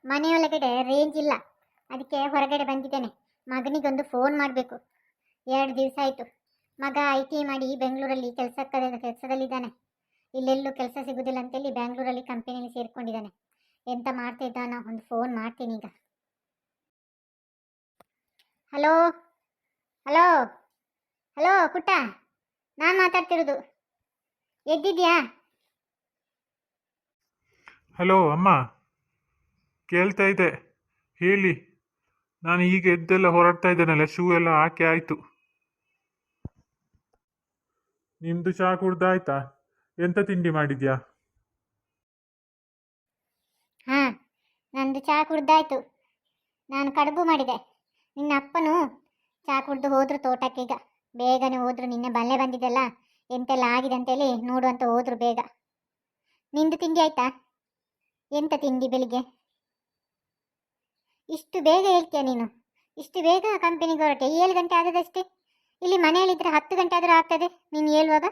ಮನೆಯೊಳಗಡೆ range ಇಲ್ಲ, ಅದಕ್ಕೆ ಹೊರಗಡೆ ಬಂದಿದ್ದೇನೆ. ಮಗನಿಗೊಂದು ಫೋನ್ ಮಾಡಬೇಕು. 2 ದಿವಸ ಆಯಿತು. ಮಗ IT ಮಾಡಿ ಬೆಂಗಳೂರಲ್ಲಿ ಕೆಲಸದಲ್ಲಿದ್ದಾನೆ. ಇಲ್ಲೆಲ್ಲೂ ಕೆಲಸ ಸಿಗೋದಿಲ್ಲ ಅಂತೇಳಿ ಬೆಂಗಳೂರಲ್ಲಿ ಕಂಪನಿಯಲ್ಲಿ ಸೇರಿಕೊಂಡಿದ್ದಾನೆ. ಎಂತ ಮಾಡ್ತಾ ಇದ್ದಾನೋ, ಒಂದು ಫೋನ್ ಮಾಡ್ತೀನಿ ಈಗ. ಹಲೋ ಹಲೋ ಹಲೋ ಪುಟ್ಟ, ನಾನು ಮಾತಾಡ್ತಿರೋದು. ಎದ್ದಿದ್ಯಾ? ಹಲೋ ಅಮ್ಮ, ಕೇಳ್ತಾ ಇದೆ ಹೇಳಿ. ನಾನು ಈಗ ಎದ್ದೆಲ್ಲ ಹೊರಡ್ತಾ ಇದ್ದೇನಲ್ಲ, ಶೂ ಎಲ್ಲ ಹಾಕಿ ಆಯಿತು. ನಿಮ್ಮದು ಚಹಾ ಕುಡ್ದಾಯ್ತಾ? ಎಂತ ತಿಂಡಿ ಮಾಡಿದ್ಯಾ? ಹಾಂ, ನಂದು ಚಹಾ ಕುಡ್ದಾಯ್ತು. ನಾನು ಕಡುಬು ಮಾಡಿದೆ. ನಿನ್ನ ಅಪ್ಪನು ಚಹಾ ಕುಡ್ದು ಹೋದ್ರು ತೋಟಕ್ಕೆ. ಈಗ ಬೇಗನೆ ಹೋದ್ರು. ನಿನ್ನೆ ಬಲ್ಲೆ ಬಂದಿದ್ದೆಲ್ಲ ಎಂತೆಲ್ಲ ಆಗಿದೆ ಅಂತೇಳಿ ನೋಡುವಂತ ಹೋದ್ರು ಬೇಗ. ನಿಂದು ತಿಂಡಿ ಆಯ್ತಾ? ಎಂತ ತಿಂಡಿ ಬೆಳಿಗ್ಗೆ? ಇಷ್ಟು ಬೇಗ ಹೇಳ್ತೀಯ ನೀನು? ಇಷ್ಟು ಬೇಗ ಕಂಪನಿಗೆ ಹೊರಟೆ? 7 ಗಂಟೆ ಆದದಷ್ಟೇ. ಇಲ್ಲಿ ಮನೆಯಲ್ಲಿದ್ದರೆ 10 ಗಂಟೆ ಆದರೂ ಆಗ್ತದೆ ನೀನು ಹೇಳುವಾಗ.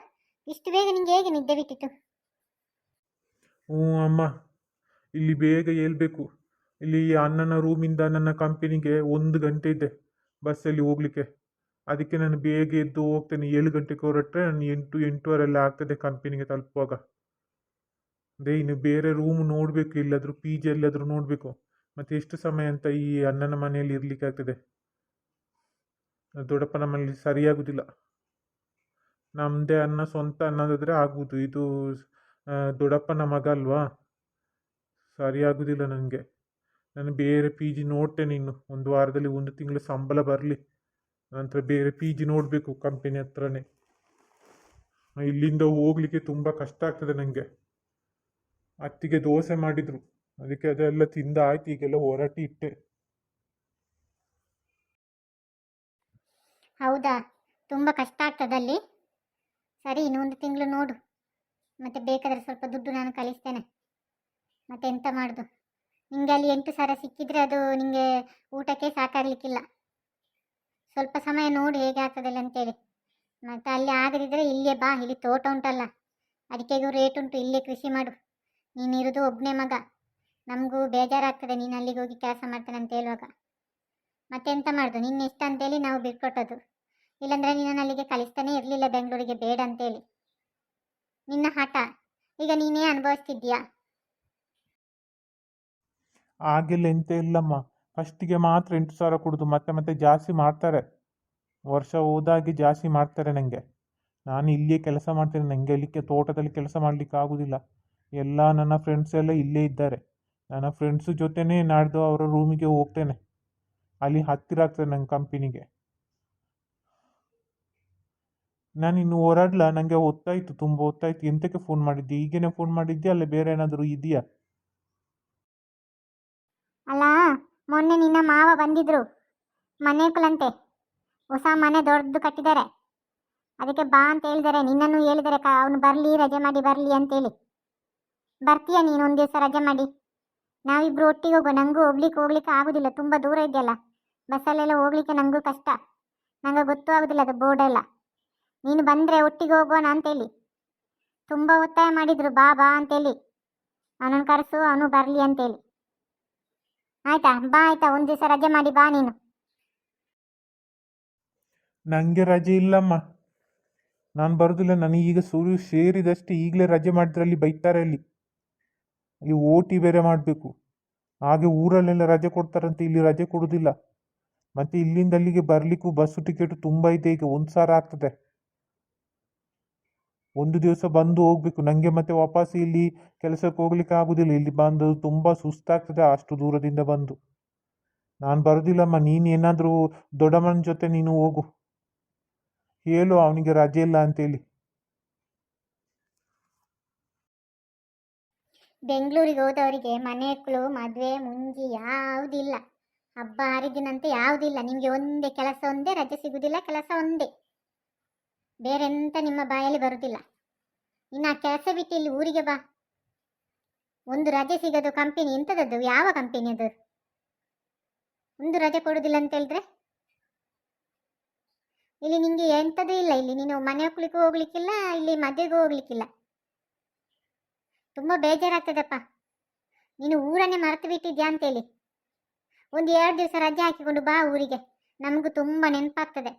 ಇಷ್ಟು ಬೇಗ ನಿಂಗೆ ಹೇಗೆ ನಿದ್ದೆ ಬಿಟ್ಟಿತ್ತು? ಹ್ಞೂ ಅಮ್ಮ, ಇಲ್ಲಿ ಬೇಗ ಏಲ್ಬೇಕು. ಇಲ್ಲಿ ಅಣ್ಣನ ರೂಮಿಂದ ನನ್ನ ಕಂಪನಿಗೆ 1 ಗಂಟೆ ಇದೆ ಬಸ್ಸಲ್ಲಿ ಹೋಗ್ಲಿಕ್ಕೆ. ಅದಕ್ಕೆ ನಾನು ಬೇಗ ಎದ್ದು ಹೋಗ್ತೇನೆ. 7 ಗಂಟೆಗೆ ಹೊರಟ್ರೆ ನಾನು 8, 8:15 ಎಲ್ಲ ಆಗ್ತದೆ ಕಂಪನಿಗೆ ತಲುಪುವಾಗ. ಅದೇ ಇನ್ನು ಬೇರೆ ರೂಮ್ ನೋಡಬೇಕು, ಇಲ್ಲಾದರೂ PG ಎಲ್ಲಾದರೂ ನೋಡಬೇಕು. ಮತ್ತೆ ಎಷ್ಟು ಸಮಯ ಅಂತ ಈ ಅಣ್ಣನ ಮನೆಯಲ್ಲಿ ಇರ್ಲಿಕ್ಕೆ ಆಗ್ತದೆ? ದೊಡ್ಡಪ್ಪನ ಮನೆಯಲ್ಲಿ ಸರಿಯಾಗುದಿಲ್ಲ. ನಮ್ಮದೇ ಅನ್ನ, ಸ್ವಂತ ಅನ್ನೋದಾದರೆ ಆಗುವುದು. ಇದು ದೊಡ್ಡಪ್ಪನ ಮಗ ಅಲ್ವಾ, ಸರಿಯಾಗುದಿಲ್ಲ ನನಗೆ. ನಾನು ಬೇರೆ PG ನೋಡ್ತೇನೆ. ಇನ್ನು 1 ವಾರದಲ್ಲಿ 1 ತಿಂಗಳು ಸಂಬಳ ಬರಲಿ, ನಂತರ ಬೇರೆ PG ನೋಡಬೇಕು ಕಂಪನಿ ಹತ್ರನೇ. ಇಲ್ಲಿಂದ ಹೋಗ್ಲಿಕ್ಕೆ ತುಂಬ ಕಷ್ಟ ಆಗ್ತದೆ ನನಗೆ. ಅತ್ತಿಗೆ ದೋಸೆ ಮಾಡಿದ್ರು, ಅದಕ್ಕೆ ಅದೆಲ್ಲ ತಿಂದ ಆಯ್ತು. ಈಗೆಲ್ಲ ಹೊರಟಿ ಇಟ್ಟೆ. ಹೌದಾ, ತುಂಬ ಕಷ್ಟ ಆಗ್ತದಲ್ಲಿ. ಸರಿ, ಇನ್ನೊಂದು ತಿಂಗಳು ನೋಡು. ಮತ್ತೆ ಬೇಕಾದರೆ ಸ್ವಲ್ಪ ದುಡ್ಡು ನಾನು ಕಳಿಸ್ತೇನೆ. ಮತ್ತೆ ಎಂತ ಮಾಡೋದು? ನಿಂಗೆ ಅಲ್ಲಿ 8,000 ಸಿಕ್ಕಿದ್ರೆ ಅದು ನಿಂಗೆ ಊಟಕ್ಕೆ ಸಾಕಾಗಲಿಕ್ಕಿಲ್ಲ. ಸ್ವಲ್ಪ ಸಮಯ ನೋಡು ಹೇಗೆ ಆಗ್ತದಲ್ಲ ಅಂತೇಳಿ. ಮತ್ತೆ ಅಲ್ಲಿ ಆಗದಿದ್ದರೆ ಇಲ್ಲೇ ಬಾ, ಇಲ್ಲಿ ತೋಟ ಉಂಟಲ್ಲ, ಅದಕ್ಕೆಗೂ ರೇಟ್ ಉಂಟು. ಇಲ್ಲೇ ಕೃಷಿ ಮಾಡು. ನೀನಿರೋದು ಒಬ್ಬನೇ ಮಗ, ನಮಗೂ ಬೇಜಾರಾಗ್ತದೆ ನೀನು ಅಲ್ಲಿಗೆ ಹೋಗಿ ಕೆಲಸ ಮಾಡ್ತೇನೆ ಅಂತ ಹೇಳುವಾಗ. ಮತ್ತೆಂತ ಮಾಡೋದು? ನಿನ್ನ ಇಷ್ಟ ಅಂತೇಳಿ ನಾವು ಬಿಟ್ಕೊಟ್ಟದು. ಇಲ್ಲಾಂದರೆ ನೀನು ಅಲ್ಲಿಗೆ ಕಳಿಸ್ತಾನೆ ಇರಲಿಲ್ಲ ಬೆಂಗಳೂರಿಗೆ, ಬೇಡ ಅಂತೇಳಿ. ನಿನ್ನ ಹಠ ಈಗ ನೀನೇ ಅನುಭವಿಸ್ತಿದ್ದೀಯಾ? ಆಗೆಲ್ಲ ಎಂತ ಇಲ್ಲಮ್ಮ. ಫಸ್ಟಿಗೆ ಮಾತ್ರ 8,000 ಕೊಡೋದು, ಮತ್ತೆ ಮತ್ತೆ ಜಾಸ್ತಿ ಮಾಡ್ತಾರೆ. ವರ್ಷ ಹೋದಾಗೆ ಜಾಸ್ತಿ ಮಾಡ್ತಾರೆ ನನಗೆ. ನಾನು ಇಲ್ಲಿಯೇ ಕೆಲಸ ಮಾಡ್ತೇನೆ. ನನಗೆ ಅಲ್ಲಿಗೆ ತೋಟದಲ್ಲಿ ಕೆಲಸ ಮಾಡಲಿಕ್ಕೆ ಆಗೋದಿಲ್ಲ. ಎಲ್ಲ ನನ್ನ ಫ್ರೆಂಡ್ಸ್ ಎಲ್ಲ ಇಲ್ಲೇ ಇದ್ದಾರೆ. ನನ್ನ ಫ್ರೆಂಡ್ಸ್ ಜೊತೆನೇ ನಾಡ್ದು ಅವರ ರೂಮಿಗೆ ಹೋಗ್ತೇನೆ. ಅಲ್ಲಿ ಹತ್ತಿರ ಆಗ್ತದೆ ನನ್ನ ಕಂಪನಿಗೆ. ನಾನು ಇನ್ನು ಹೊರಡ್ಲ, ನನಗೆ ಹೊತ್ತಾಯ್ತು, ತುಂಬ ಹೊತ್ತಾಯ್ತು. ಎಂತಕ್ಕೆ ಫೋನ್ ಮಾಡಿದ್ದೆ? ಈಗೇನೆ ಫೋನ್ ಮಾಡಿದ್ದೆ ಅಲ್ಲ ಬೇರೆ ಏನಾದರೂ ಇದೆಯಾ? ಅಲ್ಲ, ಮೊನ್ನೆ ನಿನ್ನ ಮಾವ ಬಂದಿದ್ರು ಮನೆಕುಲಂತೆ. ಹೊಸ ಮನೆ ದೊಡ್ಡದು ಕಟ್ಟಿದ್ದಾರೆ, ಅದಕ್ಕೆ ಬಾ ಅಂತ ಹೇಳಿದ್ದಾರೆ. ನಿನ್ನನ್ನು ಹೇಳಿದ್ದಾರೆ ಅವನು ಬರಲಿ, ರಜೆ ಮಾಡಿ ಬರಲಿ ಅಂತೇಳಿ. ಬರ್ತೀಯ ನೀನು 1 ದಿವಸ ರಜೆ ಮಾಡಿ? ನಾವಿಬ್ರು ಒಟ್ಟಿಗೆ ಹೋಗೋ. ನನಗೂ ಹೋಗ್ಲಿಕ್ಕೆ ಆಗೋದಿಲ್ಲ, ತುಂಬ ದೂರ ಇದೆಯಲ್ಲ. ಬಸ್ಸಲ್ಲೆಲ್ಲ ಹೋಗ್ಲಿಕ್ಕೆ ನನಗೂ ಕಷ್ಟ. ನನಗೆ ಗೊತ್ತೂ ಆಗೋದಿಲ್ಲ ಅದು ಬೋರ್ಡೆಲ್ಲ. ನೀನು ಬಂದರೆ ಒಟ್ಟಿಗೆ ಹೋಗೋಣ ಅಂತೇಳಿ ತುಂಬ ಒತ್ತಾಯ ಮಾಡಿದರು, ಬಾ ಬಾ ಅಂತೇಳಿ. ಅವನನ್ನು ಕರೆಸು, ಅವನು ಬರಲಿ ಅಂತೇಳಿ. ಆಯ್ತಾ? ಬಾ ಆಯ್ತಾ, 1 ದಿವಸ ರಜೆ ಮಾಡಿ ಬಾ ನೀನು. ನನಗೆ ರಜೆ ಇಲ್ಲಮ್ಮ, ನಾನು ಬರೋದಿಲ್ಲ. ನನಗೀಗ ಸುರು ಸೇರಿದಷ್ಟೇ. ಈಗಲೇ ರಜೆ ಮಾಡಿದ್ರೆ ಅಲ್ಲಿ ಬೈತಾರೆ. ಅಲ್ಲಿ OT ಬೇರೆ ಮಾಡಬೇಕು. ಹಾಗೆ ಊರಲ್ಲೆಲ್ಲ ರಜೆ ಕೊಡ್ತಾರಂತೆ, ಇಲ್ಲಿ ರಜೆ ಕೊಡೋದಿಲ್ಲ. ಮತ್ತು ಇಲ್ಲಿಂದ ಅಲ್ಲಿಗೆ ಬರಲಿಕ್ಕೂ ಬಸ್ಸು ಟಿಕೆಟು ತುಂಬ ಇದೆ. ಈಗ 1,000 ಆಗ್ತದೆ. 1 ದಿವಸ ಬಂದು ಹೋಗ್ಬೇಕು ನನಗೆ. ಮತ್ತೆ ವಾಪಸ್ ಇಲ್ಲಿ ಕೆಲಸಕ್ಕೆ ಹೋಗ್ಲಿಕ್ಕೆ ಆಗೋದಿಲ್ಲ. ಇಲ್ಲಿ ಬಂದು ತುಂಬ ಸುಸ್ತಾಗ್ತದೆ ಅಷ್ಟು ದೂರದಿಂದ ಬಂದು. ನಾನು ಬರೋದಿಲ್ಲಮ್ಮ. ನೀನು ಏನಾದರೂ ದೊಡ್ಡಮ್ಮನ ಜೊತೆ ನೀನು ಹೋಗು, ಹೇಳು ಅವನಿಗೆ ರಜೆ ಇಲ್ಲ ಅಂತೇಳಿ. ಬೆಂಗಳೂರಿಗೆ ಹೋದವರಿಗೆ ಮನೆಗಳು, ಮದುವೆ, ಮುಂಜಿ ಯಾವುದಿಲ್ಲ. ಹಬ್ಬ ಹರಿದಿನಂತೆ ಯಾವುದಿಲ್ಲ. ನಿಮಗೆ ಒಂದೇ ಕೆಲಸ, ಒಂದೇ ರಜೆ ಸಿಗುವುದಿಲ್ಲ, ಕೆಲಸ ಒಂದೇ. ಬೇರೆಂತ ನಿಮ್ಮ ಬಾಯಲ್ಲಿ ಬರುವುದಿಲ್ಲ. ಇನ್ನು ಆ ಕೆಲಸ ಬಿಟ್ಟು ಇಲ್ಲಿ ಊರಿಗೆ ಬಾ. ಒಂದು ರಜೆ ಸಿಗೋದು ಕಂಪನಿ ಎಂಥದದ್ದು? ಯಾವ ಕಂಪನಿ ಅದು? ಒಂದು ರಜೆ ಕೊಡೋದಿಲ್ಲ ಅಂತ ಹೇಳಿದ್ರೆ ಇಲ್ಲಿ ನಿಂಗೆ ಎಂಥದೂ ಇಲ್ಲ. ಇಲ್ಲಿ ನೀನು ಮನೆ ಹೋಗ್ಲಿಕ್ಕೂ ಹೋಗ್ಲಿಕ್ಕಿಲ್ಲ, ಇಲ್ಲಿ ಮದುವೆಗೂ ಹೋಗ್ಲಿಕ್ಕಿಲ್ಲ. ತುಂಬ ಬೇಜಾರಾಗ್ತದಪ್ಪ. ನೀನು ಊರನ್ನೇ ಮರೆತು ಬಿಟ್ಟಿದ್ಯಾ ಅಂತೇಳಿ. ಒಂದು 2 ದಿವಸ ರಜೆ ಹಾಕಿಕೊಂಡು ಬಾ ಊರಿಗೆ, ನಮಗೂ ತುಂಬ ನೆನಪಾಗ್ತದೆ.